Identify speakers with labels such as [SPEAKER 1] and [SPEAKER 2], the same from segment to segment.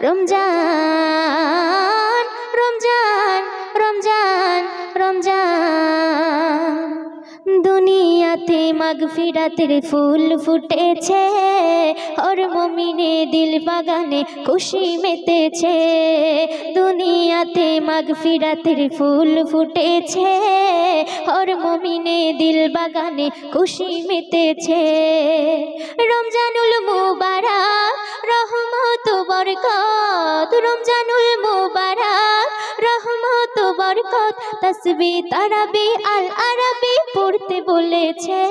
[SPEAKER 1] রমজান রমজান রমজান রমজান দুনিয়াতে মাগফিরাতের ফুল ফুটেছে और मोमिने दिल बागाने खुशी मेतेছে दुनियाते मागफिरातेर फूल फुटेছে और मोमिने दिल बागाने खुशी मेतेছে रमजानुल मुबारक रहमत बरकत रमजानुल मुबारक रहमत बरकत तस्बीह ताराबी आल अरबी पढ़ते बोलेছে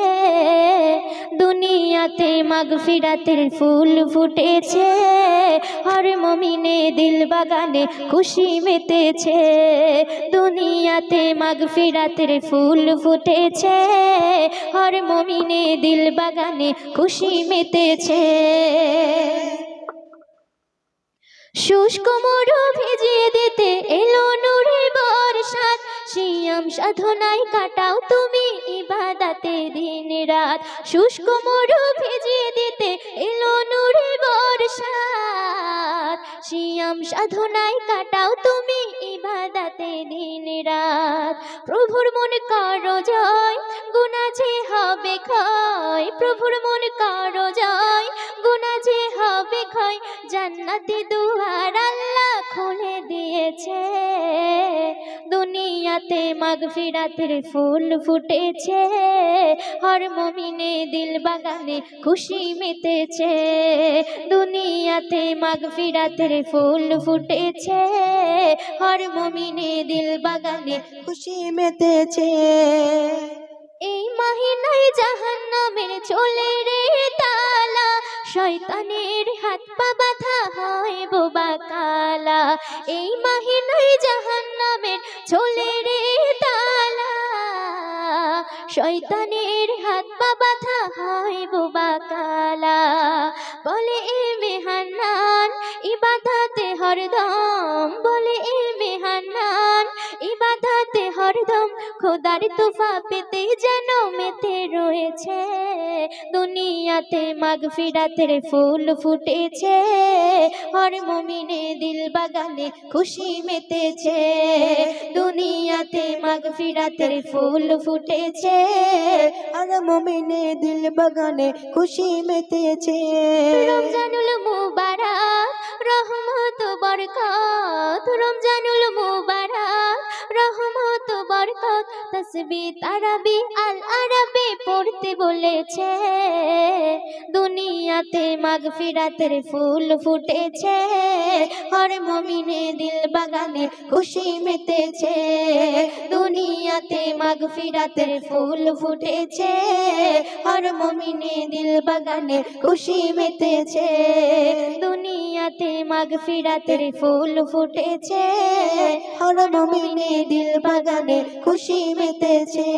[SPEAKER 1] दुनियाते मागफिरातेर फूल फुटेছে और मोमिने दिल बागाने खुशी मेतेছে दुनियाते मागफिरातेर फूल फुटेছে और मोमिने दिल बागाने खुशी मेतेছে शुष्क मरु भिजिए दिते एलो नूरे बरसात सियाम साधनाय काटाओ तुमी इबादते दिन रात शुष्क मरु भिजिए दिते एलो नूरे बरसात सियाम साधनाय काटाओ तुमी इबादते दिन रात प्रभुर मन करो जय गुनाह जे हबे क्षय प्रभुर मन करो जय गुनाह जे हबे क्षय জান্নাতি দুয়ার আল্লাহ খুলে দিয়েছে দুনিয়াতে মাগফিরাতের ফুল ফুটেছে আর মুমিনে দিল বাগানে খুশি মেতেছে দুনিয়াতে মাগফিরাতের ফুল ফুটেছে আর মুমিনে দিল বাগানে খুশি মেতেছে এই মহিনায় জাহান্নামের চলে রে তালা শয়তানের হাত পা বাঁধা হয় বোবা কালা এই মহিনায় জাহান্নামের চলে রে তালা শয়তানের হাত পা বাঁধা হয় বোবা কালা বলে এ মেহান্নান ইবাদতে হরদম বলে এ মেহান্নান ইবাদতে হরদম খোদার তোফা পেতে যেন মেতে রয়েছে দুনিয়াতে মাগফিরাতের ফুল ফুটেছে আর মুমিনে দিল বাগানে খুশি মেতেছে দুনিয়াতে মাগফিরাতের ফুল ফুটেছে আর মুমিনে দিল বাগানে খুশি মেতেছে রমজানুল মুবারক রহমত বরকত রমজানুল মুবারক রহমত বরকত তসবিহ তারাবি আল আরবি পড়তে বলেছে দুনিয়াতে মাগফিরাতের ফুল ফুটেছে আর মুমিনে দিল বাগানে খুশি মেতেছে দুনিয়াতে মাগফিরাতের ফুল ফুটেছে আর মুমিনে দিল বাগানে খুশি মেতেছে দুনিয়াতে মাগফিরাতের ফুল ফুটেছে আর মুমিনে দিল বাগানে খুশি মেতেছে